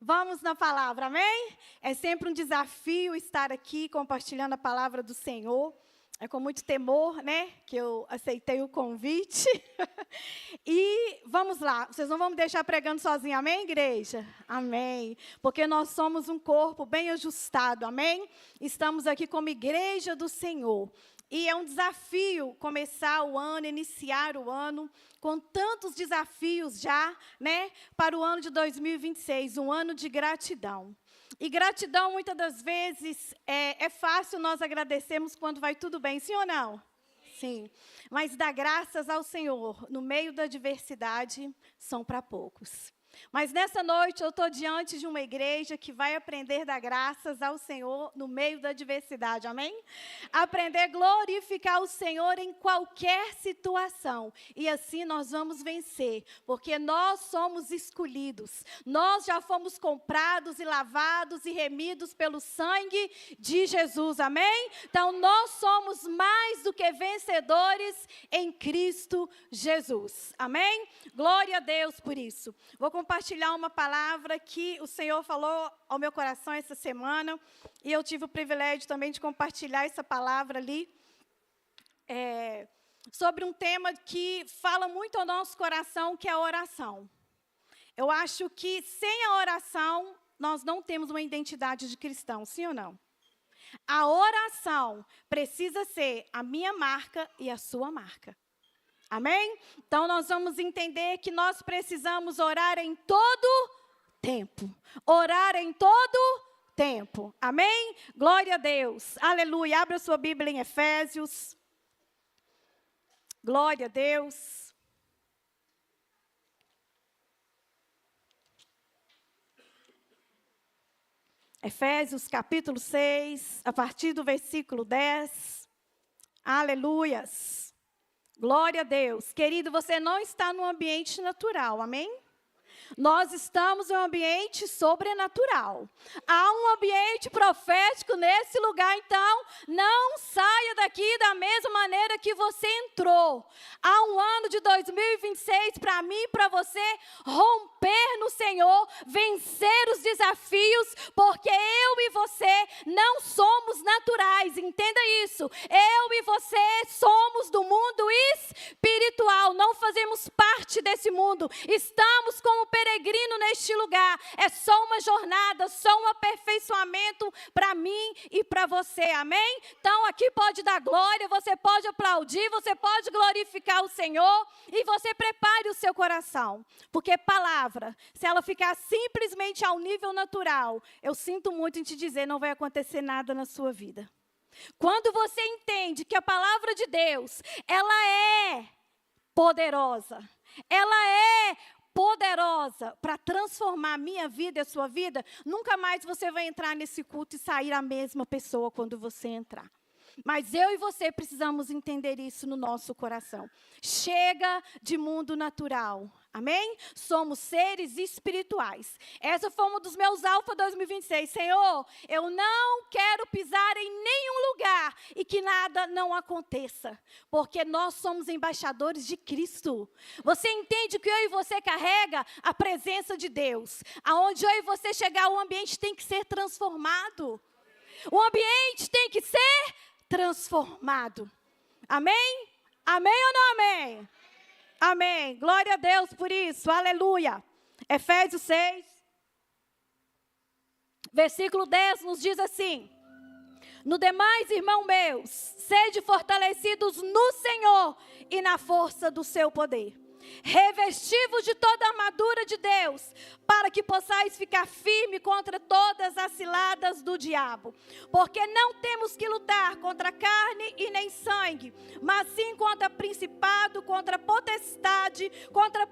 Vamos na palavra, amém? É sempre um desafio estar aqui compartilhando a palavra do Senhor. É com muito temor, né, que eu aceitei o convite. E vamos lá, vocês não vão me deixar pregando sozinha, amém, igreja? Amém. Porque nós somos um corpo bem ajustado, amém? Estamos aqui como igreja do Senhor. E é um desafio começar o ano, iniciar o ano, com tantos desafios já, né, para o ano de 2026, um ano de gratidão. E gratidão, muitas das vezes, é fácil nós agradecermos quando vai tudo bem, sim ou não? Sim. Mas dar graças ao Senhor no meio da adversidade são para poucos. Mas nessa noite eu estou diante de uma igreja que vai aprender a dar graças ao Senhor no meio da adversidade, amém? Aprender a glorificar o Senhor em qualquer situação. E assim nós vamos vencer, porque nós somos escolhidos. Nós já fomos comprados e lavados e remidos pelo sangue de Jesus, amém? Então nós somos mais do que vencedores em Cristo Jesus, amém? Glória a Deus por isso. Vou compartilhar uma palavra que o Senhor falou ao meu coração essa semana, e eu tive o privilégio também de compartilhar essa palavra ali, sobre um tema que fala muito ao nosso coração, que é a oração. Eu acho que sem a oração, nós não temos uma identidade de cristão, sim ou não? A oração precisa ser a minha marca e a sua marca. Amém? Então, nós vamos entender que nós precisamos orar em todo tempo. Orar em todo tempo. Amém? Glória a Deus. Aleluia. Abra sua Bíblia em Efésios. Glória a Deus. Efésios capítulo 6, a partir do versículo 10. Aleluias. Glória a Deus. Querido, você não está num ambiente natural, amém? Nós estamos em um ambiente sobrenatural. Há um ambiente profético nesse lugar, então não saia daqui da mesma maneira que você entrou. Há um ano de 2026 para mim e para você romper no Senhor, vencer os desafios, porque eu e você não somos naturais, entenda isso. Eu e você somos do mundo espiritual, não fazemos parte desse mundo, estamos como peregrino neste lugar. É só uma jornada, só um aperfeiçoamento para mim e para você, amém? Então aqui pode dar glória, você pode aplaudir, você pode glorificar o Senhor, e você prepare o seu coração, porque palavra, se ela ficar simplesmente ao nível natural, eu sinto muito em te dizer, não vai acontecer nada na sua vida. Quando você entende que a palavra de Deus, ela é poderosa, ela é poderosa para transformar a minha vida e a sua vida, nunca mais você vai entrar nesse culto e sair a mesma pessoa quando você entrar. Mas eu e você precisamos entender isso no nosso coração. Chega de mundo natural, amém? Somos seres espirituais. Essa foi uma dos meus alfa 2026. Senhor, eu não quero pisar em nenhum lugar e que nada não aconteça, porque nós somos embaixadores de Cristo. Você entende que eu e você carrega a presença de Deus. Aonde eu e você chegar, o ambiente tem que ser transformado. O ambiente tem que ser transformado. Amém? Amém ou não amém? Amém. Glória a Deus por isso. Aleluia. Efésios 6, versículo 10 nos diz assim: no demais, irmãos meus, sede fortalecidos no Senhor e na força do seu poder. Revesti-vos de toda a armadura de Deus, para que possais ficar firme contra todas as ciladas do diabo. Porque não temos que lutar contra carne e nem sangue, mas sim contra principado, contra potestade, contra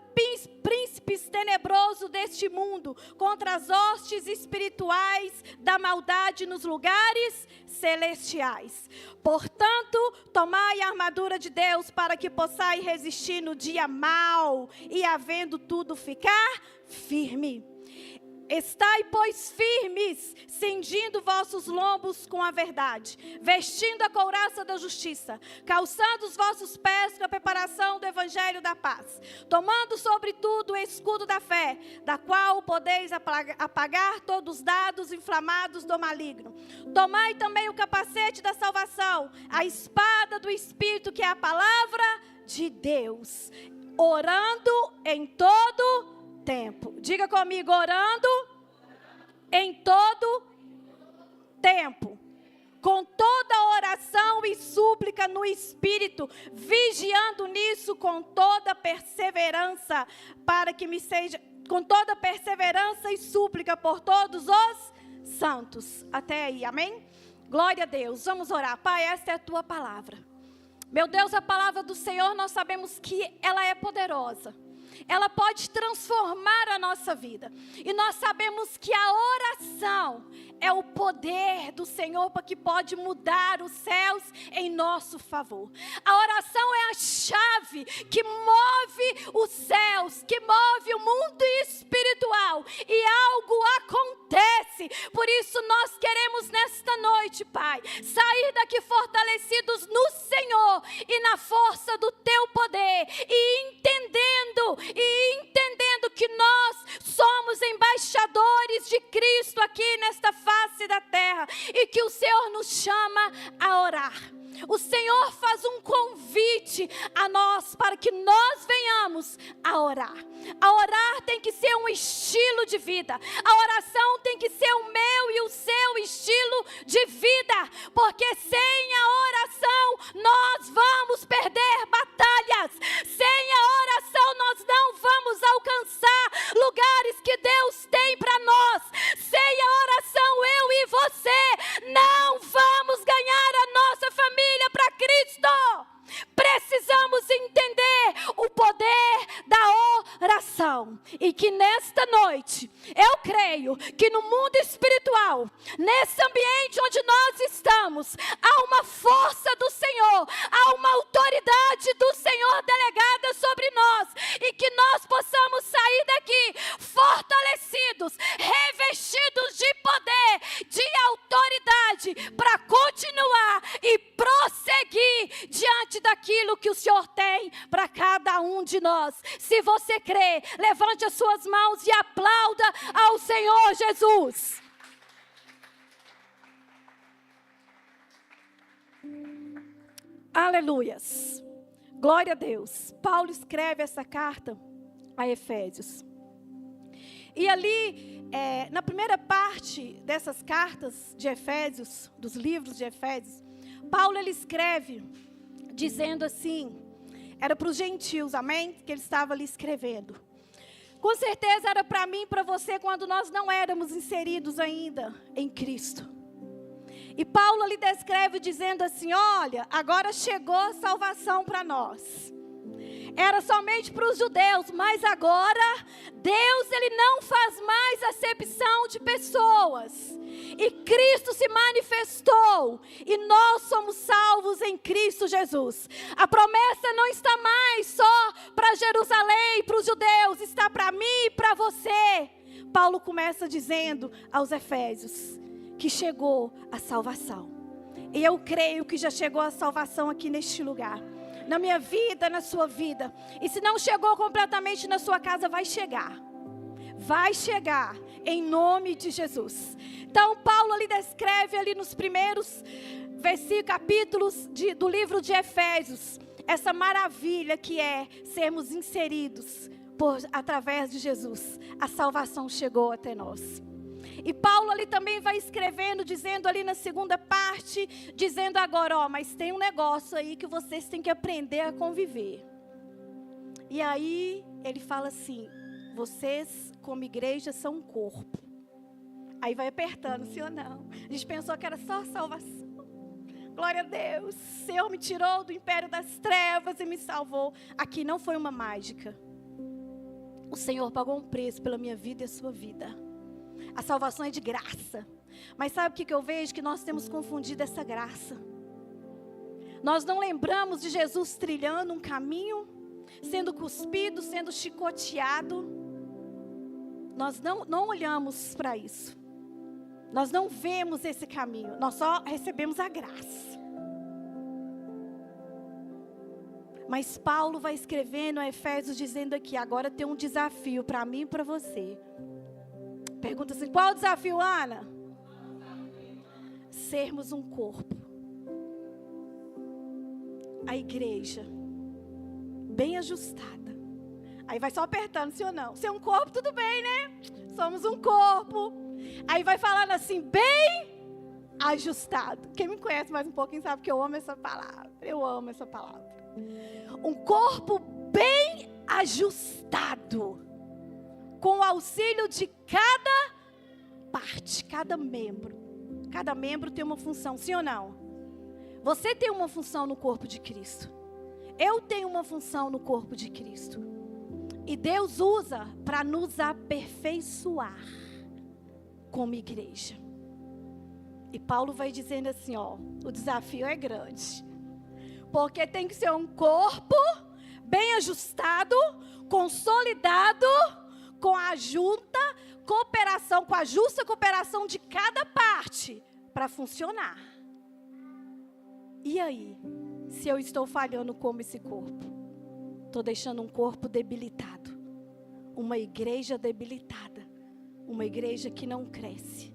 príncipes tenebrosos deste mundo, contra as hostes espirituais da maldade nos lugares celestiais. Portanto, tomai a armadura de Deus para que possais resistir no dia mau e havendo tudo ficar firme. Estai, pois, firmes, cingindo vossos lombos com a verdade, vestindo a couraça da justiça, calçando os vossos pés com a preparação do evangelho da paz, tomando sobretudo o escudo da fé, da qual podeis apagar todos os dardos inflamados do maligno. Tomai também o capacete da salvação, a espada do Espírito, que é a palavra de Deus, orando em todo tempo. Diga comigo, orando em todo tempo, com toda oração e súplica no Espírito, vigiando nisso com toda perseverança, para que me seja, com toda perseverança e súplica por todos os santos. Até aí, amém? Glória a Deus. Vamos orar. Pai, esta é a tua palavra. Meu Deus, a palavra do Senhor, nós sabemos que ela é poderosa. Ela pode transformar a nossa vida. E nós sabemos que a oração é o poder do Senhor para que pode mudar os céus em nosso favor. A oração é a chave que move os céus, que move o mundo espiritual. E algo acontece. Por isso nós queremos nesta noite, Pai, sair daqui fortalecidos no Senhor e na força do Teu poder. E entendendo que nós somos embaixadores de Cristo aqui nesta face da terra, e que o Senhor nos chama a orar. O Senhor faz um convite a nós para que nós venhamos a orar. A orar tem que ser um estilo de vida. A oração tem que ser o meu e o seu estilo de vida. Porque sem a oração nós vamos perder batalhas. Sem a oração nós não vamos alcançar lugares que Deus tem para nós. Sem a oração eu e você não vamos ganhar a nossa família para Cristo. Precisamos entender o poder da oração. E que nesta noite, eu creio que no mundo espiritual, nesse ambiente onde nós estamos, há uma força do Senhor, há uma autoridade do Senhor delegada sobre nós. E que nós possamos sair daqui fortalecidos, revestidos de poder, de autoridade, para continuar e prosseguir diante daquilo que o Senhor tem para cada um de nós. Se você crê, levante as suas mãos e aplauda ao Senhor Jesus. Aleluias. Glória a Deus. Paulo escreve essa carta a Efésios. E ali, na primeira parte dessas cartas de Efésios, dos livros de Efésios, Paulo ele escreve dizendo assim, era para os gentios, amém? Que ele estava ali escrevendo. Com certeza era para mim e para você quando nós não éramos inseridos ainda em Cristo. E Paulo ali descreve dizendo assim, olha, agora chegou a salvação para nós. Era somente para os judeus, mas agora Deus ele não faz mais acepção de pessoas. E Cristo se manifestou e nós somos salvos em Cristo Jesus. A promessa não está mais só para Jerusalém, para os judeus, está para mim e para você. Paulo começa dizendo aos Efésios que chegou a salvação. E eu creio que já chegou a salvação aqui neste lugar. Na minha vida, na sua vida. E se não chegou completamente na sua casa, vai chegar. Vai chegar, em nome de Jesus. Então, Paulo ali descreve ali nos primeiros capítulos do livro de Efésios, essa maravilha que é sermos inseridos através de Jesus. A salvação chegou até nós. E Paulo ali também vai escrevendo, dizendo ali na segunda parte, dizendo agora, mas tem um negócio aí que vocês têm que aprender a conviver. E aí ele fala assim, vocês como igreja são um corpo. Aí vai apertando, sim ou não? A gente pensou que era só salvação. Glória a Deus, o Senhor me tirou do império das trevas e me salvou. Aqui não foi uma mágica. O Senhor pagou um preço pela minha vida e a sua vida. A salvação é de graça. Mas sabe o que eu vejo? Que nós temos confundido essa graça. Nós não lembramos de Jesus trilhando um caminho, sendo cuspido, sendo chicoteado. nós não olhamos para isso. Nós não vemos esse caminho. Nós só recebemos a graça. Mas Paulo vai escrevendo a Efésios dizendo aqui, agora tem um desafio para mim e para você. Pergunta assim, qual o desafio, Ana? Sermos um corpo. A igreja, bem ajustada. Aí vai só apertando, sim ou não? Ser um corpo, tudo bem, né? Somos um corpo. Aí vai falando assim, bem ajustado. Quem me conhece mais um pouquinho sabe que eu amo essa palavra. Eu amo essa palavra. Um corpo bem ajustado, com o auxílio de cada parte, cada membro. Cada membro tem uma função, sim ou não? Você tem uma função no corpo de Cristo. Eu tenho uma função no corpo de Cristo. E Deus usa para nos aperfeiçoar como igreja. E Paulo vai dizendo assim, ó, o desafio é grande. Porque tem que ser um corpo bem ajustado, consolidado, com a justa cooperação de cada parte para funcionar. E aí, se eu estou falhando como esse corpo? Estou deixando um corpo debilitado, uma igreja debilitada, uma igreja que não cresce.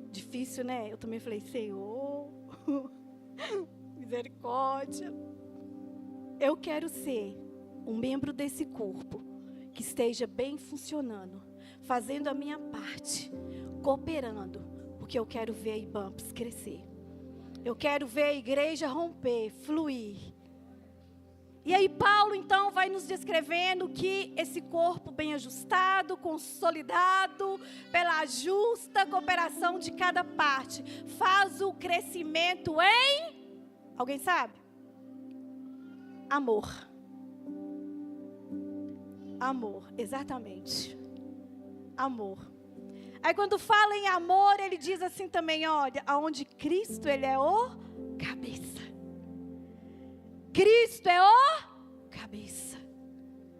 Difícil, né? Eu também falei, Senhor, misericórdia. Eu quero ser um membro desse corpo que esteja bem funcionando, fazendo a minha parte, cooperando, porque eu quero ver a IBAMPS crescer. Eu quero ver a igreja romper, fluir. E aí Paulo então vai nos descrevendo que esse corpo bem ajustado, consolidado, pela justa cooperação de cada parte, faz o crescimento em, alguém sabe? Amor. Amor, exatamente. Amor. Aí quando fala em amor, ele diz assim também, olha, aonde Cristo, ele é o cabeça. Cristo é o cabeça.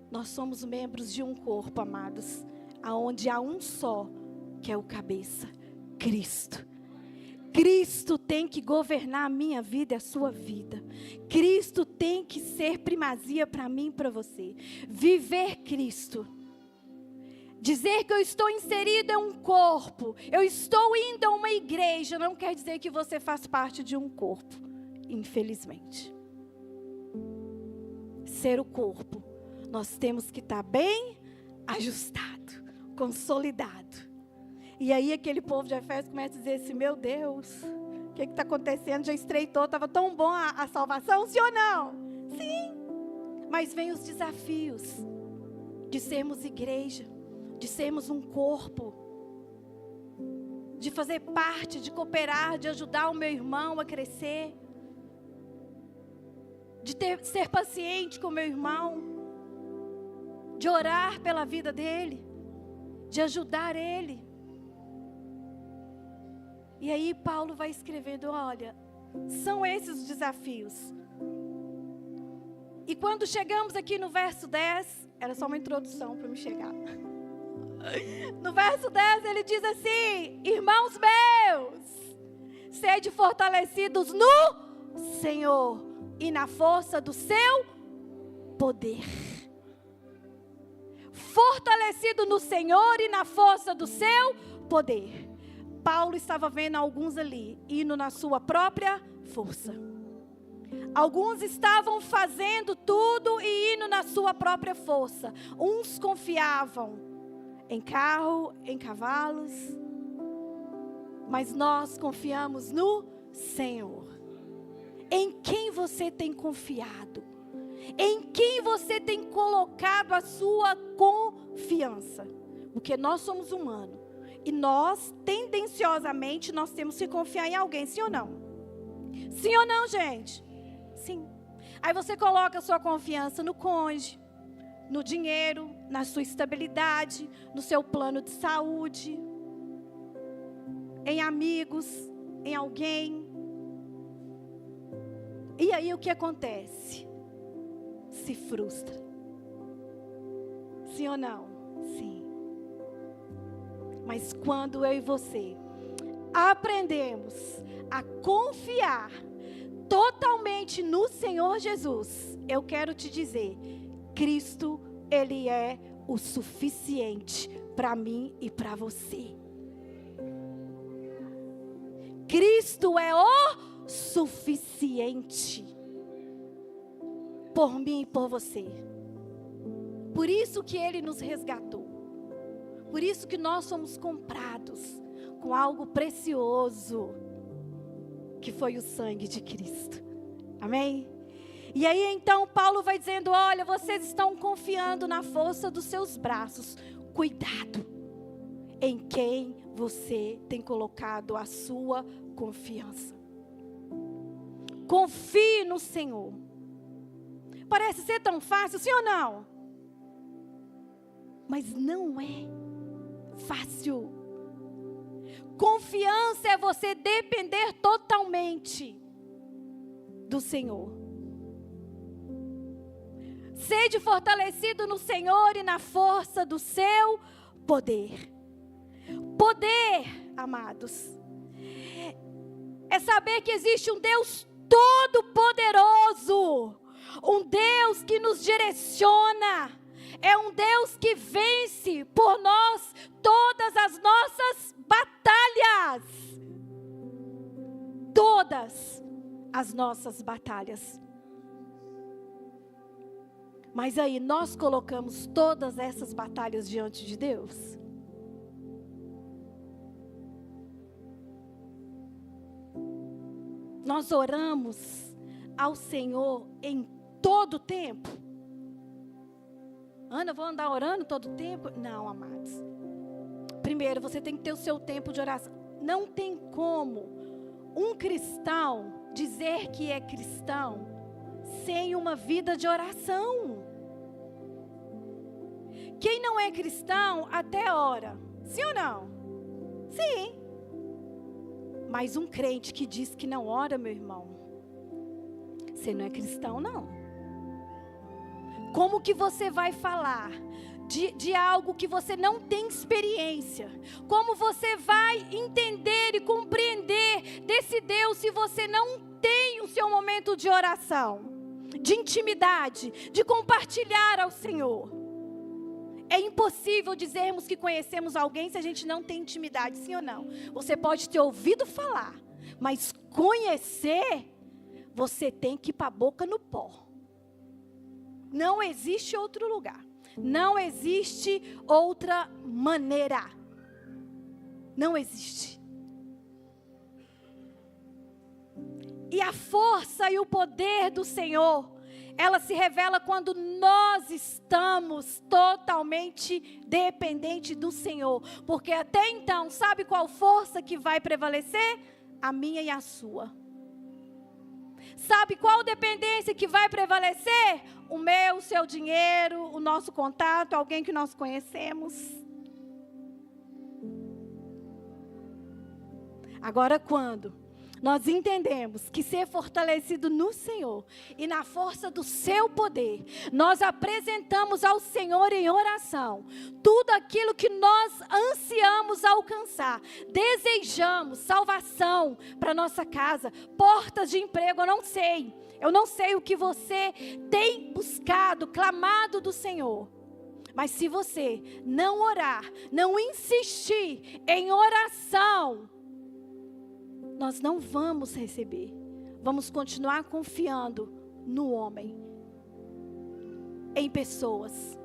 Nós somos membros de um corpo, amados, aonde há um só, que é o cabeça, Cristo. Cristo tem que governar a minha vida e a sua vida. Cristo tem que ser primazia para mim e para você. Viver Cristo. Dizer que eu estou inserido em um corpo, eu estou indo a uma igreja, não quer dizer que você faz parte de um corpo, infelizmente. Ser o corpo, nós temos que estar bem ajustado, consolidado. E aí aquele povo de Efésios começa a dizer assim, meu Deus, o que está acontecendo? Já estreitou, estava tão bom a salvação, sim ou não? Sim, mas vem os desafios de sermos igreja, de sermos um corpo, de fazer parte, de cooperar, de ajudar o meu irmão a crescer, de ser paciente com o meu irmão, de orar pela vida dele, de ajudar ele. E aí Paulo vai escrevendo, olha, são esses os desafios. E quando chegamos aqui no verso 10, era só uma introdução para me chegar. No verso 10 ele diz assim, irmãos meus, sede fortalecidos no Senhor e na força do seu poder. Fortalecido no Senhor e na força do seu poder. Paulo estava vendo alguns ali, indo na sua própria força. Alguns estavam fazendo tudo e indo na sua própria força. Uns confiavam em carro, em cavalos. Mas nós confiamos no Senhor. Em quem você tem confiado? Em quem você tem colocado a sua confiança? Porque nós somos humanos. E nós, tendenciosamente, nós temos que confiar em alguém, sim ou não? Sim ou não, gente? Sim. Aí você coloca a sua confiança no cônjuge, no dinheiro, na sua estabilidade, no seu plano de saúde, em amigos, em alguém. E aí o que acontece? Se frustra. Sim ou não? Sim. Mas quando eu e você aprendemos a confiar totalmente no Senhor Jesus, eu quero te dizer, Cristo, Ele é o suficiente para mim e para você. Cristo é o suficiente por mim e por você. Por isso que Ele nos resgatou. Por isso que nós somos comprados com algo precioso, que foi o sangue de Cristo. Amém? E aí então Paulo vai dizendo, olha, vocês estão confiando na força dos seus braços. Cuidado em quem você tem colocado a sua confiança. Confie no Senhor. Parece ser tão fácil, sim ou não? Mas não é fácil. Confiança é você depender totalmente do Senhor. Sede fortalecido no Senhor e na força do seu poder. Poder, amados, é saber que existe um Deus todo-poderoso, um Deus que nos direciona, é um Deus que vence por nós todas as nossas batalhas. Todas as nossas batalhas. Mas aí, nós colocamos todas essas batalhas diante de Deus? Nós oramos ao Senhor em todo tempo? Ana, eu vou andar orando todo tempo? Não, amados. Primeiro, você tem que ter o seu tempo de oração. Não tem como um cristão dizer que é cristão sem uma vida de oração. Quem não é cristão até ora. Sim ou não? Sim. Mas um crente que diz que não ora, meu irmão, você não é cristão, não. Como que você vai falar de algo que você não tem experiência? Como você vai entender e compreender desse Deus se você não tem o seu momento de oração, de intimidade, de compartilhar ao Senhor? É impossível dizermos que conhecemos alguém se a gente não tem intimidade, sim ou não? Você pode ter ouvido falar, mas conhecer, você tem que ir para a boca no pó. Não existe outro lugar. Não existe outra maneira. Não existe. E a força e o poder do Senhor, ela se revela quando nós estamos totalmente dependentes do Senhor. Porque até então, sabe qual força que vai prevalecer? A minha e a sua. Sabe qual dependência que vai prevalecer? O meu, o seu dinheiro, o nosso contato, alguém que nós conhecemos. Agora, quando nós entendemos que ser fortalecido no Senhor e na força do seu poder, nós apresentamos ao Senhor em oração tudo aquilo que nós ansiamos alcançar, desejamos salvação para nossa casa, portas de emprego, eu não sei o que você tem buscado, clamado do Senhor. Mas se você não orar, não insistir em oração, nós não vamos receber. Vamos continuar confiando no homem, em pessoas,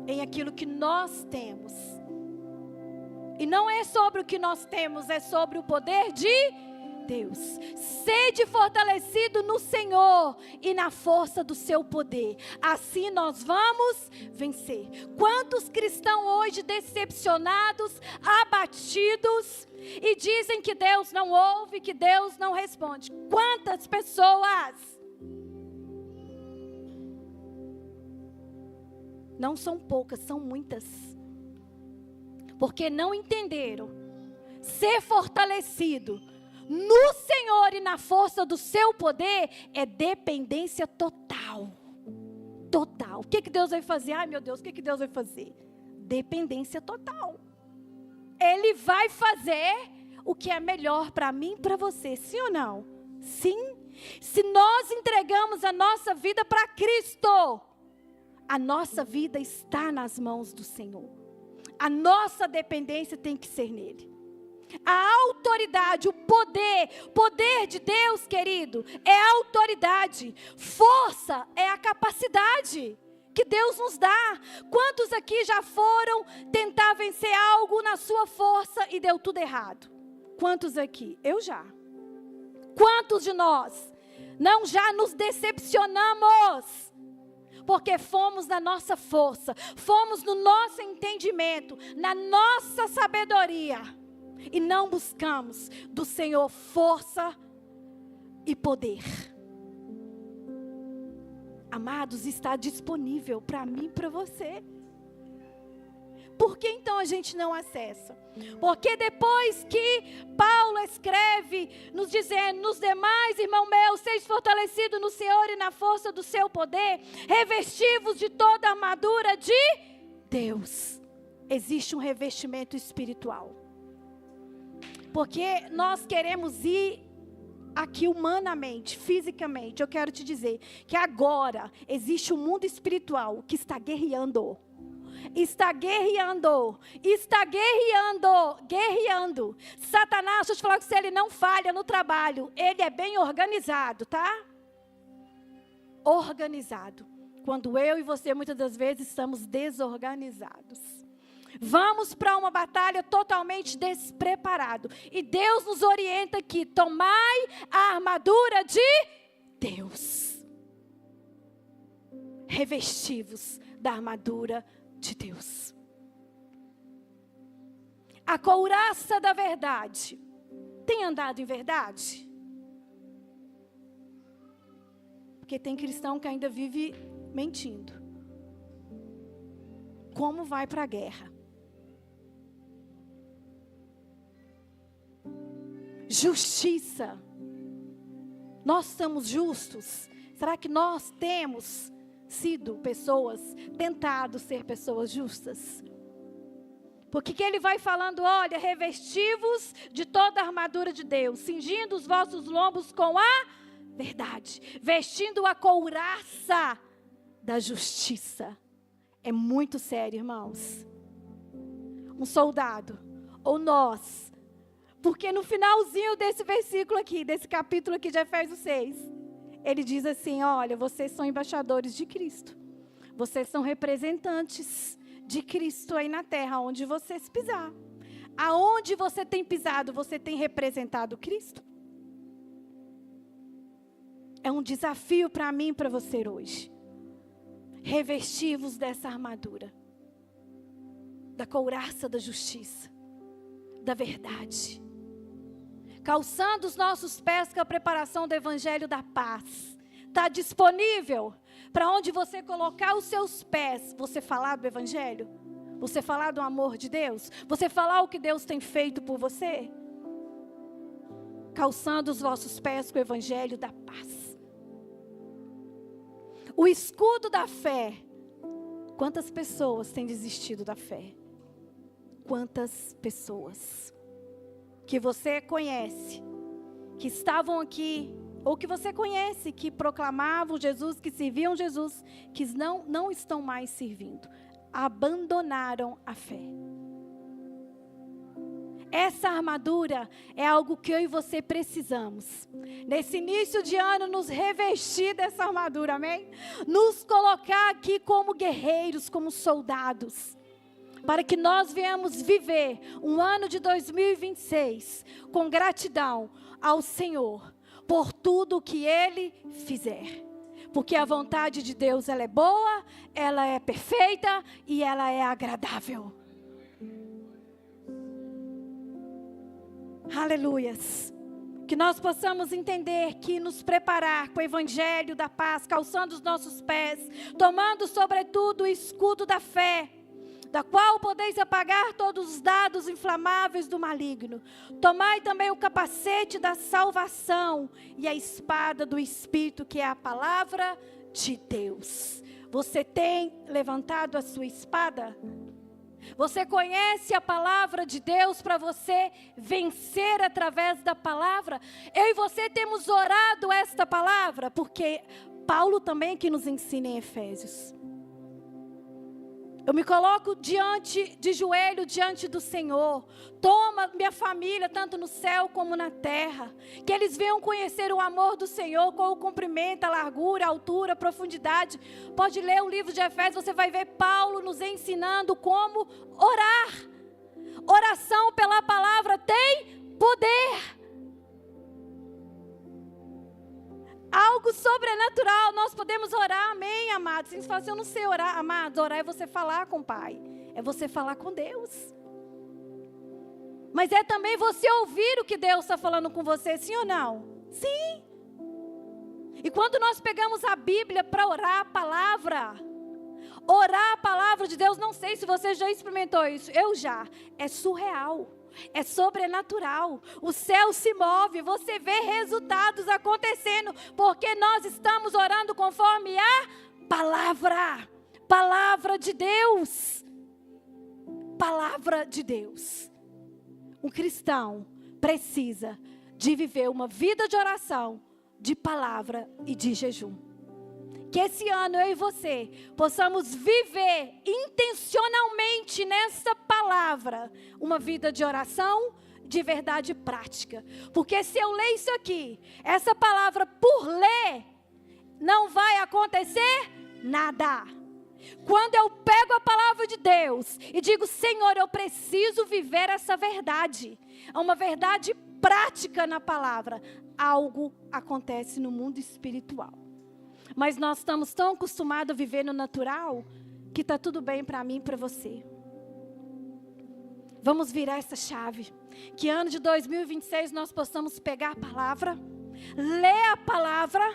em aquilo que nós temos. E não é sobre o que nós temos, é sobre o poder de Deus. Sede fortalecido no Senhor e na força do seu poder. Assim nós vamos vencer. Quantos cristãos hoje decepcionados, abatidos, e dizem que Deus não ouve, que Deus não responde. Quantas pessoas? Não são poucas, são muitas. Porque não entenderam. Ser fortalecido no Senhor e na força do seu poder é dependência total. Total. O que Deus vai fazer? Ai, meu Deus, o que Deus vai fazer? Dependência total. Ele vai fazer o que é melhor para mim e para você, sim ou não? Sim. Se nós entregamos a nossa vida para Cristo, a nossa vida está nas mãos do Senhor. A nossa dependência tem que ser nele. A autoridade, o poder de Deus, querido, é a autoridade. Força é a capacidade que Deus nos dá. Quantos aqui já foram tentar vencer algo na sua força e deu tudo errado? Quantos aqui? Eu já. Quantos de nós não já nos decepcionamos? Porque fomos na nossa força, fomos no nosso entendimento, na nossa sabedoria. E não buscamos do Senhor força e poder. Amados, está disponível para mim e para você. Por que então a gente não acessa? Porque depois que Paulo escreve, nos dizendo, nos demais, irmão meu, seja fortalecido no Senhor e na força do seu poder, revestivos de toda a armadura de Deus. Existe um revestimento espiritual. Porque nós queremos ir aqui humanamente, fisicamente. Eu quero te dizer que agora existe um mundo espiritual que está guerreando. Está guerreando. Satanás, deixa eu te falar que se ele não falha no trabalho, ele é bem organizado, tá? Organizado. Quando eu e você muitas das vezes estamos desorganizados. Vamos para uma batalha totalmente despreparados. E Deus nos orienta aqui: tomai a armadura de Deus. Revestivos da armadura de Deus. A couraça da verdade. Tem andado em verdade? Porque tem cristão que ainda vive mentindo. Como vai para a guerra? Justiça. Nós somos justos? Será que nós temos sido pessoas, tentado ser pessoas justas? Porque que ele vai falando, olha, revestivos de toda a armadura de Deus, cingindo os vossos lombos com a verdade, vestindo a couraça da justiça. É muito sério, irmãos. Um soldado, ou nós, porque no finalzinho desse versículo aqui, desse capítulo aqui de Efésios 6, ele diz assim, olha, vocês são embaixadores de Cristo. Vocês são representantes de Cristo aí na terra, onde vocês pisar. Aonde você tem pisado, você tem representado Cristo? É um desafio para mim e para você hoje. Revestivos dessa armadura. Da couraça da justiça. Da verdade. Calçando os nossos pés com a preparação do evangelho da paz. Está disponível para onde você colocar os seus pés. Você falar do evangelho? Você falar do amor de Deus? Você falar o que Deus tem feito por você? Calçando os vossos pés com o evangelho da paz. O escudo da fé. Quantas pessoas têm desistido da fé? Quantas pessoas que você conhece, que estavam aqui, ou que você conhece, que proclamavam Jesus, que serviam Jesus, que não estão mais servindo, abandonaram a fé. Essa armadura é algo que eu e você precisamos. Nesse início de ano, nos revestir dessa armadura, amém? Nos colocar aqui como guerreiros, como soldados. Para que nós venhamos viver um ano de 2026 com gratidão ao Senhor por tudo o que Ele fizer. Porque a vontade de Deus, ela é boa, ela é perfeita e ela é agradável. Aleluias. Que nós possamos entender que nos preparar com o evangelho da paz, calçando os nossos pés, tomando sobretudo o escudo da fé, da qual podeis apagar todos os dados inflamáveis do maligno. Tomai também o capacete da salvação e a espada do Espírito, que é a palavra de Deus. Você tem levantado a sua espada? Você conhece a palavra de Deus para você vencer através da palavra? Eu e você temos orado esta palavra, porque Paulo também que nos ensina em Efésios. Eu me coloco de joelho diante do Senhor. Toma minha família, tanto no céu como na terra. Que eles venham conhecer o amor do Senhor, com o comprimento, a largura, a altura, a profundidade. Pode ler o livro de Efésios, você vai ver Paulo nos ensinando como orar. Oração pela palavra tem poder. Algo sobrenatural, nós podemos orar, amém, amados? Se você fala assim, eu não sei orar, amados, orar é você falar com o Pai, é você falar com Deus. Mas é também você ouvir o que Deus está falando com você, sim ou não? Sim. E quando nós pegamos a Bíblia para orar a palavra de Deus, não sei se você já experimentou isso, eu já, é surreal. É sobrenatural, o céu se move, você vê resultados acontecendo, porque nós estamos orando conforme a palavra de Deus. Palavra de Deus. Um cristão precisa de viver uma vida de oração, de palavra e de jejum. Que esse ano eu e você possamos viver intencionalmente nessa palavra uma vida de oração, de verdade prática. Porque se eu ler isso aqui, essa palavra por ler, não vai acontecer nada. Quando eu pego a palavra de Deus e digo, Senhor, eu preciso viver essa verdade. É uma verdade prática na palavra. Algo acontece no mundo espiritual. Mas nós estamos tão acostumados a viver no natural, que está tudo bem para mim e para você. Vamos virar essa chave. Que ano de 2026 nós possamos pegar a palavra, ler a palavra,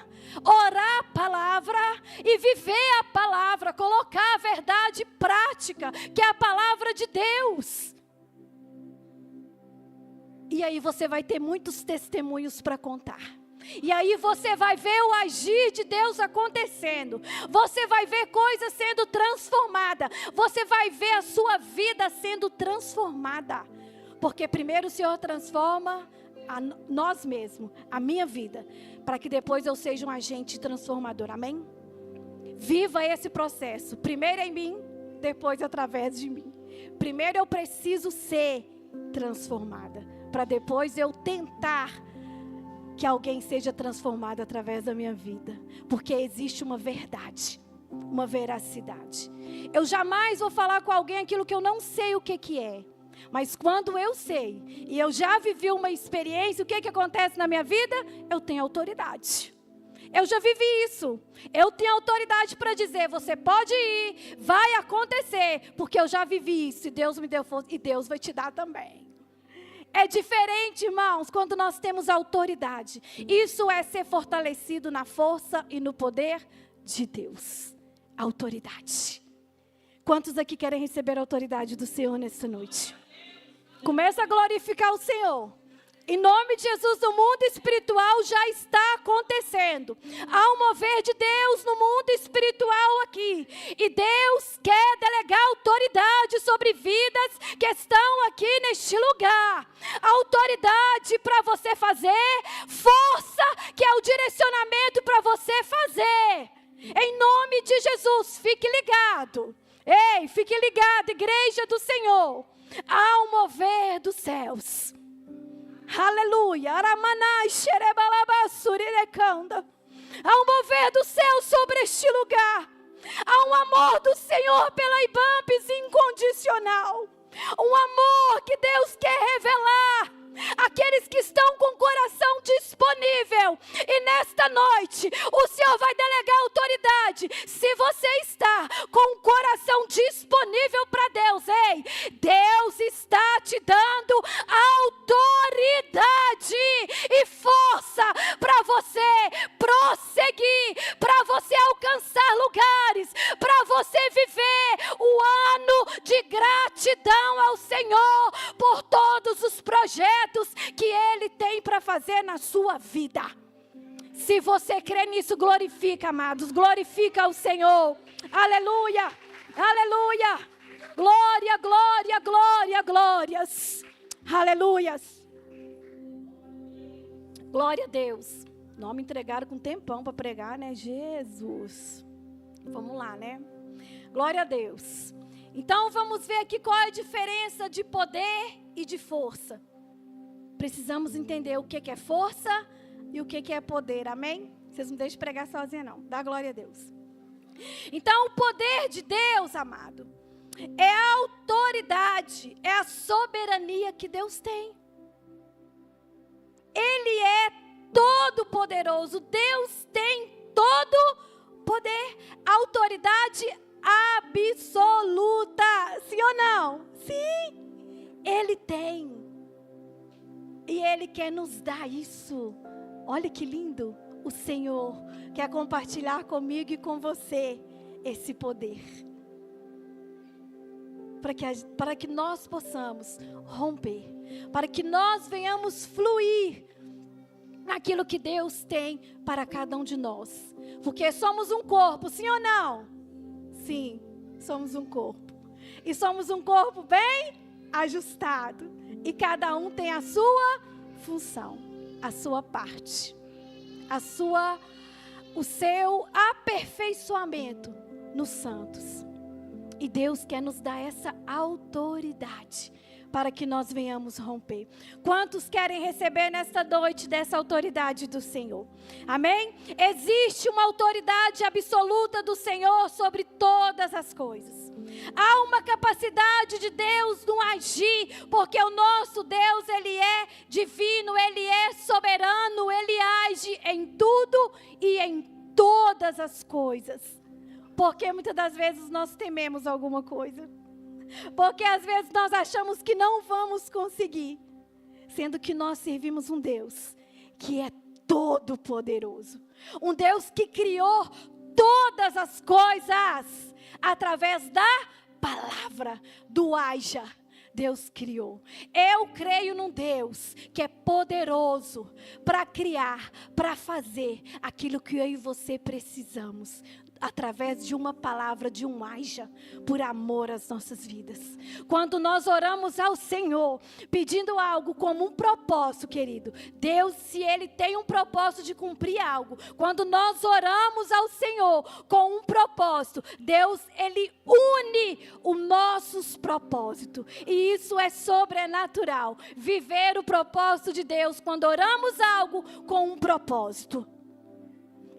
orar a palavra e viver a palavra. Colocar a verdade prática, que é a palavra de Deus. E aí você vai ter muitos testemunhos para contar. E aí você vai ver o agir de Deus acontecendo. Você vai ver coisas sendo transformadas. Você vai ver a sua vida sendo transformada. Porque primeiro o Senhor transforma nós mesmos, a minha vida, para que depois eu seja um agente transformador. Amém? Viva esse processo. Primeiro em mim, depois através de mim. Primeiro eu preciso ser transformada, para depois eu tentar que alguém seja transformado através da minha vida. Porque existe uma verdade, uma veracidade. Eu jamais vou falar com alguém aquilo que eu não sei o que é. Mas quando eu sei, e eu já vivi uma experiência, o que acontece na minha vida? Eu tenho autoridade. Eu já vivi isso. Eu tenho autoridade para dizer, você pode ir, vai acontecer. Porque eu já vivi isso, e Deus me deu força, e Deus vai te dar também. É diferente, irmãos, quando nós temos autoridade. Isso é ser fortalecido na força e no poder de Deus. Autoridade. Quantos aqui querem receber a autoridade do Senhor nessa noite? Começa a glorificar o Senhor. Em nome de Jesus, o mundo espiritual já está acontecendo. Há um mover de Deus no mundo espiritual aqui. E Deus quer delegar autoridade sobre vidas que estão aqui neste lugar. Autoridade para você fazer, força que é o direcionamento para você fazer. Em nome de Jesus, fique ligado. Ei, fique ligado, igreja do Senhor. Há um mover dos céus. Aleluia. Há um mover do céu sobre este lugar. Há um amor do Senhor pela IBAMPS incondicional. Um amor que Deus quer revelar. Aqueles que estão com o coração disponível. E nesta noite, o Senhor vai delegar autoridade. Se você está com o coração disponível para Deus, ei, Deus está te dando autoridade e força para você prosseguir, para você alcançar lugares, para você viver o ano de gratidão ao Senhor por todos os projetos que Ele tem para fazer na sua vida. Se você crê nisso, glorifica, amados, glorifica o Senhor. Aleluia, aleluia. Glória, glória, glória, glórias. Aleluias. Glória a Deus. Não me entregaram com tempão para pregar, né? Jesus. Vamos lá, né? Glória a Deus. Então vamos ver aqui qual é a diferença de poder e de força. Precisamos entender o que é força e o que é poder, amém? Vocês não deixem pregar sozinha não, dá glória a Deus. Então o poder de Deus, amado, é a autoridade, é a soberania que Deus tem. Ele é todo poderoso, Deus tem todo poder, autoridade absoluta, sim ou não? Sim, Ele tem. E Ele quer nos dar isso. Olha que lindo. O Senhor quer compartilhar comigo e com você esse poder. Para que nós possamos romper. Para que nós venhamos fluir naquilo que Deus tem para cada um de nós. Porque somos um corpo, sim ou não? Sim, somos um corpo. E somos um corpo bem ajustado. E cada um tem a sua função, a sua parte, o seu aperfeiçoamento nos santos. E Deus quer nos dar essa autoridade para que nós venhamos romper. Quantos querem receber nesta noite dessa autoridade do Senhor? Amém? Existe uma autoridade absoluta do Senhor sobre todas as coisas. Há uma capacidade de Deus no agir, porque o nosso Deus, Ele é divino, Ele é soberano, Ele age em tudo e em todas as coisas. Porque muitas das vezes nós tememos alguma coisa. Porque às vezes nós achamos que não vamos conseguir, sendo que nós servimos um Deus que é todo poderoso. Um Deus que criou todas as coisas através da palavra, do haja. Deus criou. Eu creio num Deus que é poderoso para criar, para fazer aquilo que eu e você precisamos. Através de uma palavra, de um haja, por amor às nossas vidas. Quando nós oramos ao Senhor, pedindo algo como um propósito, querido, Deus, se Ele tem um propósito de cumprir algo, quando nós oramos ao Senhor com um propósito, Deus, Ele une os nossos propósitos. E isso é sobrenatural. Viver o propósito de Deus quando oramos algo com um propósito.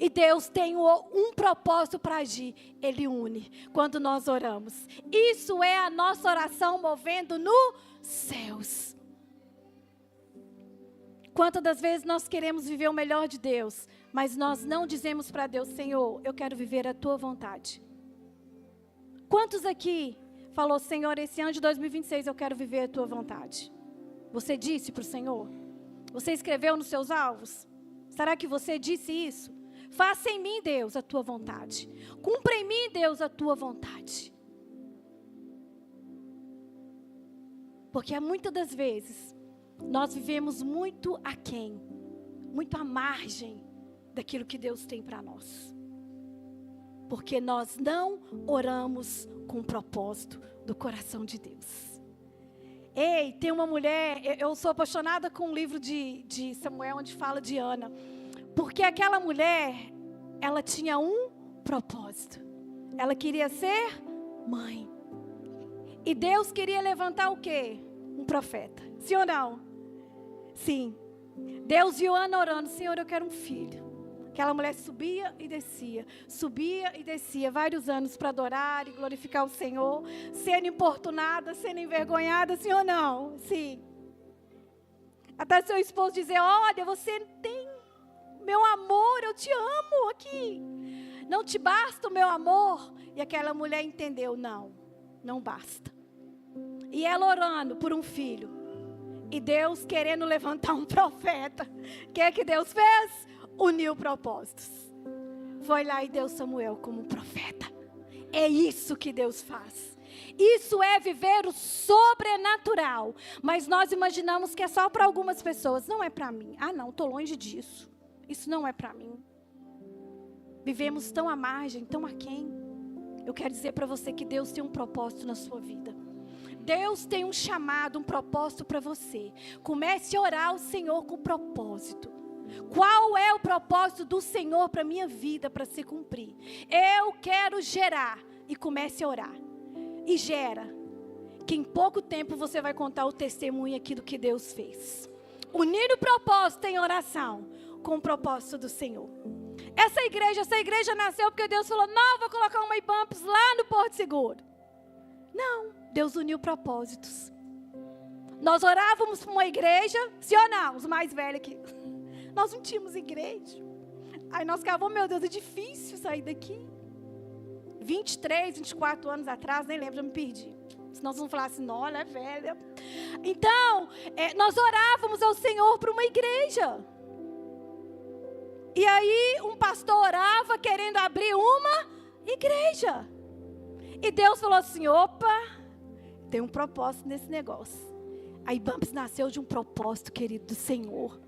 E Deus tem um propósito para agir. Ele une quando nós oramos. Isso é a nossa oração movendo nos céus. Quantas das vezes nós queremos viver o melhor de Deus, mas nós não dizemos para Deus: Senhor, eu quero viver a Tua vontade. Quantos aqui falou: Senhor, esse ano de 2026 eu quero viver a Tua vontade? Você disse para o Senhor? Você escreveu nos seus alvos? Será que você disse isso? Faça em mim, Deus, a Tua vontade. Cumpra em mim, Deus, a Tua vontade. Porque muitas das vezes nós vivemos muito aquém, muito à margem daquilo que Deus tem para nós. Porque nós não oramos com o propósito do coração de Deus. Ei, tem uma mulher, eu sou apaixonada com um livro de Samuel, onde fala de Ana. Porque aquela mulher, ela tinha um propósito. Ela queria ser mãe. E Deus queria levantar o quê? Um profeta. Sim ou não? Sim. Deus viu Ana orando: Senhor, eu quero um filho. Aquela mulher subia e descia vários anos para adorar e glorificar o Senhor, sendo importunada, sendo envergonhada, sim ou não? Sim. Até seu esposo dizer: olha, você tem meu amor, eu te amo aqui. Não te basta o meu amor? E aquela mulher entendeu: não basta. E ela orando por um filho. E Deus querendo levantar um profeta. O que é que Deus fez? Uniu propósitos. Foi lá e deu Samuel como profeta. É isso que Deus faz. Isso é viver o sobrenatural. Mas nós imaginamos que é só para algumas pessoas. Não é para mim. Não, estou longe disso. Isso não é para mim. Vivemos tão à margem, tão aquém. Eu quero dizer para você que Deus tem um propósito na sua vida. Deus tem um chamado, um propósito para você. Comece a orar ao Senhor com propósito. Qual é o propósito do Senhor para a minha vida, para se cumprir? Eu quero gerar. E comece a orar. E gera. Que em pouco tempo você vai contar o testemunho aqui do que Deus fez. Unir o propósito em oração com o propósito do Senhor. Essa igreja nasceu porque Deus falou, não, vou colocar uma IBAMPS lá no Porto Seguro. Não, Deus uniu propósitos. Nós orávamos para uma igreja, sim ou não, os mais velhos aqui. Nós não tínhamos igreja. Aí nós ficávamos, meu Deus, é difícil sair daqui. 23, 24 anos atrás, nem lembro, já me perdi. Se nós não falassem, não, ela é velha. Então, nós orávamos ao Senhor para uma igreja. E aí, um pastor orava querendo abrir uma igreja. E Deus falou assim, opa, tem um propósito nesse negócio. A IBAMPS nasceu de um propósito, querido, do Senhor.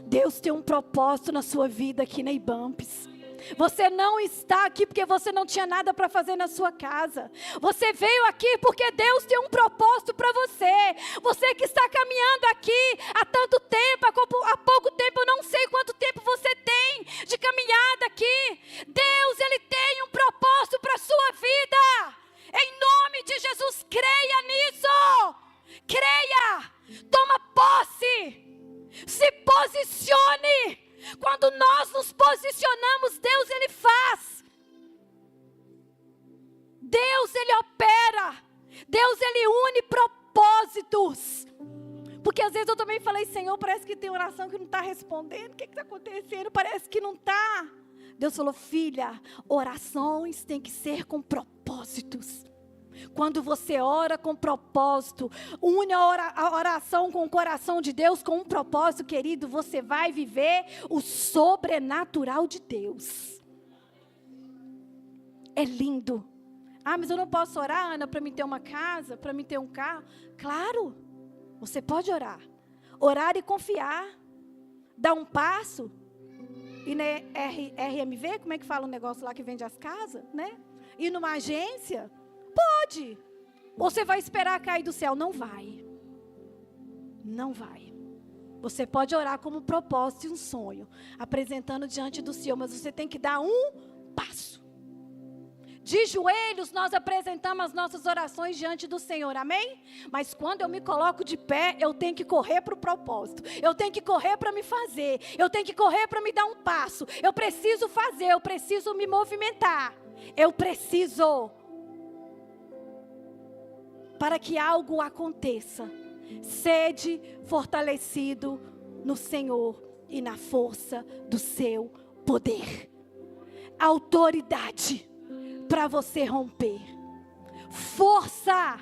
Deus tem um propósito na sua vida aqui na IBAMPS. Você não está aqui porque você não tinha nada para fazer na sua casa. Você veio aqui porque Deus tem um propósito para você. Você que está caminhando aqui há tanto tempo, há pouco tempo, eu não sei quanto tempo você tem de caminhada aqui. Deus, Ele tem um propósito para a sua vida. Em nome de Jesus, creia nisso. Creia. Toma posse. Se posicione. Quando nós nos posicionamos, Deus, Ele faz. Deus, Ele opera. Deus, Ele une propósitos. Porque às vezes eu também falei, Senhor, parece que tem oração que não está respondendo. O que está acontecendo? Parece que não está. Deus falou, filha, orações têm que ser com propósitos. Quando você ora com propósito, une a oração com o coração de Deus, com um propósito, querido, você vai viver o sobrenatural de Deus. É lindo. Ah, mas eu não posso orar, Ana, para mim ter uma casa, para mim ter um carro. Claro, você pode orar. Orar e confiar. Dar um passo. E na RMV, como é que fala o negócio lá que vende as casas, né? Ir numa agência. Pode. Ou você vai esperar cair do céu? Não vai. Não vai. Você pode orar como um propósito e um sonho, apresentando diante do Senhor, mas você tem que dar um passo. De joelhos nós apresentamos as nossas orações diante do Senhor, amém? Mas quando eu me coloco de pé, eu tenho que correr para o propósito. Eu tenho que correr para me fazer. Eu tenho que correr para me dar um passo. Eu preciso fazer, eu preciso me movimentar. Eu preciso. Para que algo aconteça, sede fortalecido no Senhor e na força do seu poder. Autoridade para você romper. Força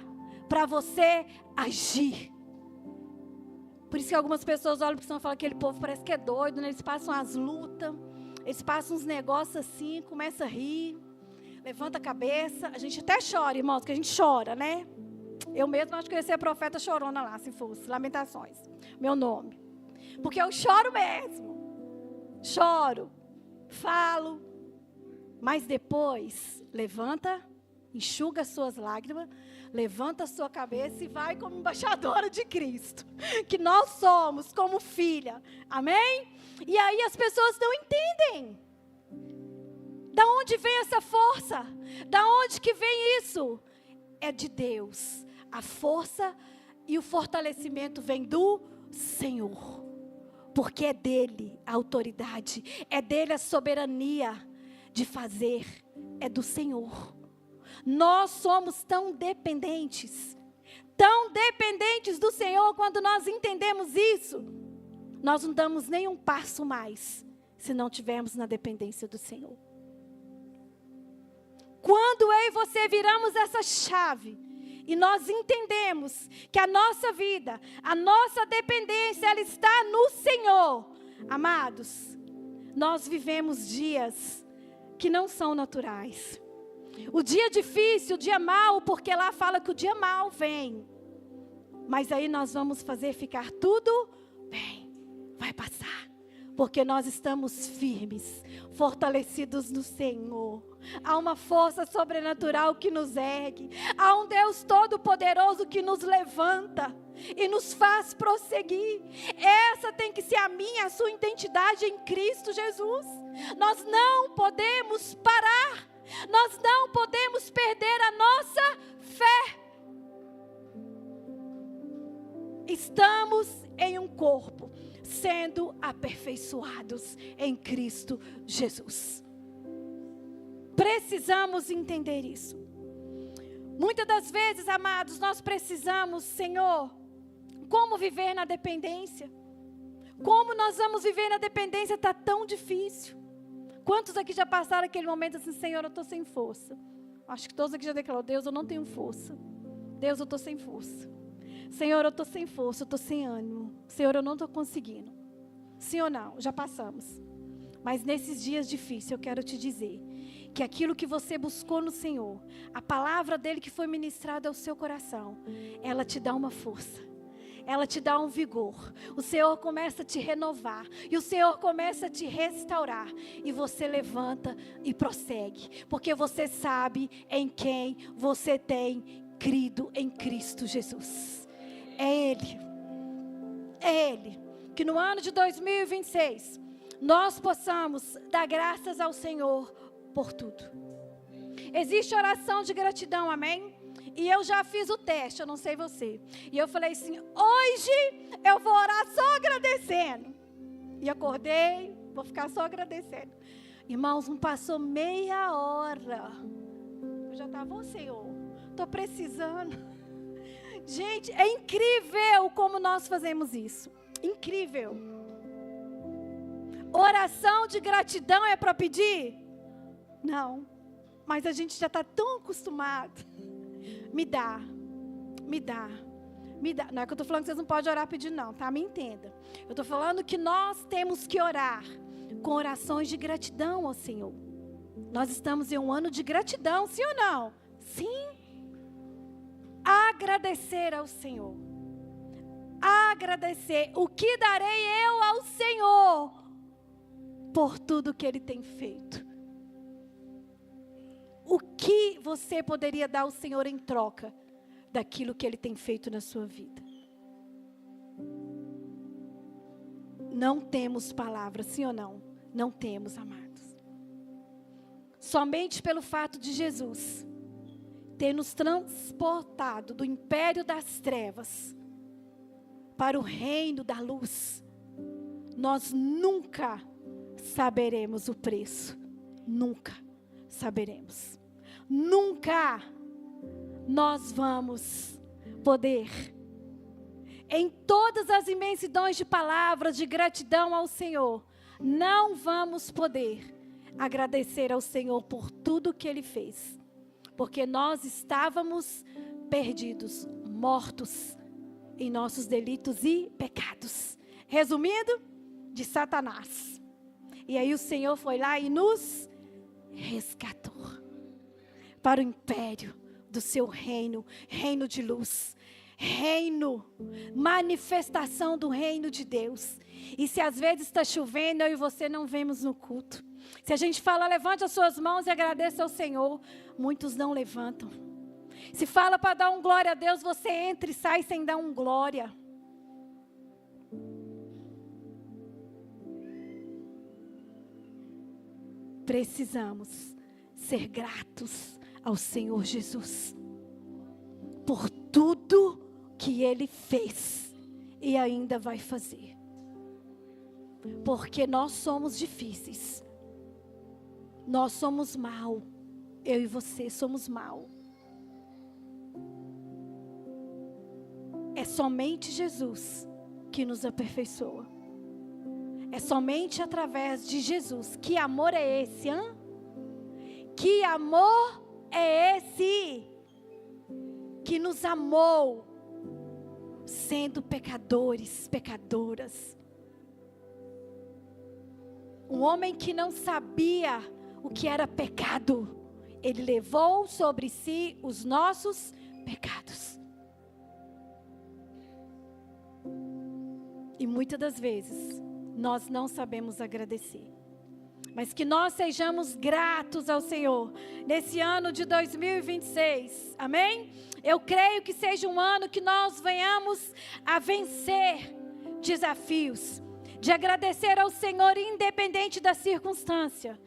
para você agir. Por isso que algumas pessoas olham para o Senhor e falam que aquele povo parece que é doido, né? Eles passam as lutas, eles passam uns negócios assim, começa a rir, levanta a cabeça. A gente até chora, irmãos, que a gente chora, né? Eu mesmo acho que eu ia ser a profeta chorona lá, se fosse. Lamentações. Meu nome. Porque eu choro mesmo. Choro. Falo. Mas depois, levanta, enxuga as suas lágrimas, levanta a sua cabeça e vai como embaixadora de Cristo. Que nós somos como filha. Amém? E aí as pessoas não entendem. Da onde vem essa força? Da onde que vem isso? É de Deus. A força e o fortalecimento vem do Senhor. Porque é dele a autoridade. É dele a soberania de fazer. É do Senhor. Nós somos tão dependentes do Senhor. Quando nós entendemos isso, nós não damos nem um passo mais se não tivermos na dependência do Senhor. Quando eu e você viramos essa chave e nós entendemos que a nossa vida, a nossa dependência, ela está no Senhor, amados, nós vivemos dias que não são naturais. O dia difícil, o dia mau, porque lá fala que o dia mau vem. Mas aí nós vamos fazer ficar tudo bem. Vai passar. Porque nós estamos firmes, fortalecidos no Senhor. Há uma força sobrenatural que nos ergue. Há um Deus todo-poderoso que nos levanta e nos faz prosseguir. Essa tem que ser a minha, a sua identidade em Cristo Jesus. Nós não podemos parar. Nós não podemos perder a nossa fé. Estamos em um corpo, sendo aperfeiçoados em Cristo Jesus. Precisamos entender isso. Muitas das vezes, amados, nós precisamos, Senhor, como viver na dependência? Como nós vamos viver na dependência? Está tão difícil. Quantos aqui já passaram aquele momento assim, Senhor, eu estou sem força? Acho que todos aqui já declararam, Deus, eu não tenho força. Deus, eu estou sem força. Senhor, eu estou sem força, eu estou sem ânimo. Senhor, eu não estou conseguindo. Sim ou não? Já passamos. Mas nesses dias difíceis, eu quero te dizer que aquilo que você buscou no Senhor, a palavra dele que foi ministrada ao seu coração, ela te dá uma força. Ela te dá um vigor. O Senhor começa a te renovar. E o Senhor começa a te restaurar. E você levanta e prossegue. Porque você sabe em quem você tem crido em Cristo Jesus. É Ele. É Ele. Que no ano de 2026, nós possamos dar graças ao Senhor por tudo. Existe oração de gratidão, amém? E eu já fiz o teste, eu não sei você. E eu falei assim, hoje eu vou orar só agradecendo. E acordei, vou ficar só agradecendo. Irmãos, não passou meia hora. Eu já estava, ô Senhor, estou precisando. Gente, é incrível como nós fazemos isso. Incrível. Oração de gratidão é para pedir? Não. Mas a gente já está tão acostumado. Me dá. Não é que eu estou falando que vocês não podem orar pedindo não, tá? Me entenda. Eu estou falando que nós temos que orar com orações de gratidão ao Senhor. Nós estamos em um ano de gratidão, sim ou não? Sim. Agradecer ao Senhor. Agradecer. O que darei eu ao Senhor por tudo que Ele tem feito? O que você poderia dar ao Senhor em troca daquilo que Ele tem feito na sua vida? Não temos palavras, sim ou não? Não temos, amados. Somente pelo fato de Jesus ter nos transportado do império das trevas para o reino da luz, nós nunca saberemos o preço. Nunca saberemos. Nunca nós vamos poder, em todas as imensidões de palavras de gratidão ao Senhor, não vamos poder agradecer ao Senhor por tudo que Ele fez, porque nós estávamos perdidos, mortos em nossos delitos e pecados. Resumindo, de Satanás. E aí o Senhor foi lá e nos resgatou para o império do seu reino, reino de luz, reino, manifestação do reino de Deus. E se às vezes está chovendo, eu e você não vemos no culto. Se a gente fala, levante as suas mãos e agradeça ao Senhor, muitos não levantam. Se fala para dar um glória a Deus, você entra e sai sem dar um glória. Precisamos ser gratos ao Senhor Jesus por tudo que Ele fez e ainda vai fazer. Porque nós somos difíceis. Nós somos mal. Eu e você somos mal. É somente Jesus que nos aperfeiçoa. É somente através de Jesus. Que amor é esse, hein? Que amor é esse? Que nos amou, sendo pecadores, pecadoras. Um homem que não sabia o que era pecado, Ele levou sobre si os nossos pecados. E muitas das vezes, nós não sabemos agradecer. Mas que nós sejamos gratos ao Senhor nesse ano de 2026, amém? Eu creio que seja um ano que nós venhamos a vencer desafios, de agradecer ao Senhor independente da circunstância,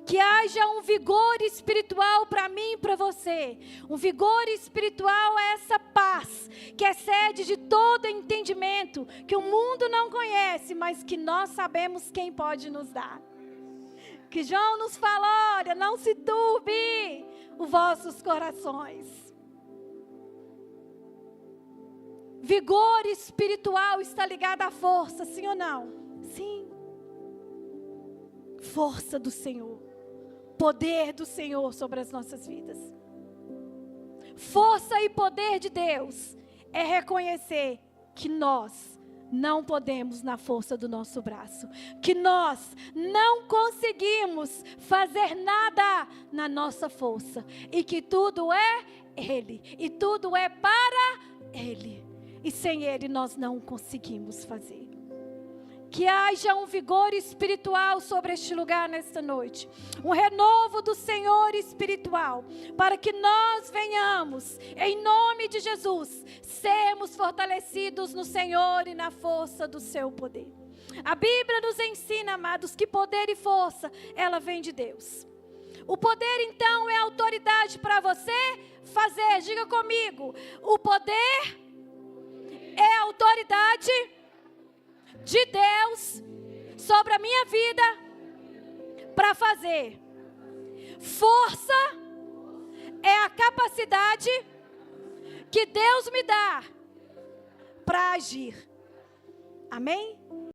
que haja um vigor espiritual para mim e para você, um vigor espiritual é essa paz, que excede de todo entendimento, que o mundo não conhece, mas que nós sabemos quem pode nos dar. Que João nos fala, olha, não se turbe os vossos corações. Vigor espiritual está ligado à força, sim ou não? Sim. Força do Senhor. Poder do Senhor sobre as nossas vidas. Força e poder de Deus é reconhecer que nós não podemos na força do nosso braço, que nós não conseguimos fazer nada na nossa força, e que tudo é Ele, e tudo é para Ele, e sem Ele nós não conseguimos fazer. Que haja um vigor espiritual sobre este lugar nesta noite, um renovo do Senhor espiritual, para que nós venhamos, em nome de Jesus, sermos fortalecidos no Senhor e na força do seu poder. A Bíblia nos ensina, amados, que poder e força, ela vem de Deus. O poder então é autoridade para você fazer, diga comigo, o poder é autoridade de Deus sobre a minha vida para fazer. Força é a capacidade que Deus me dá para agir. Amém?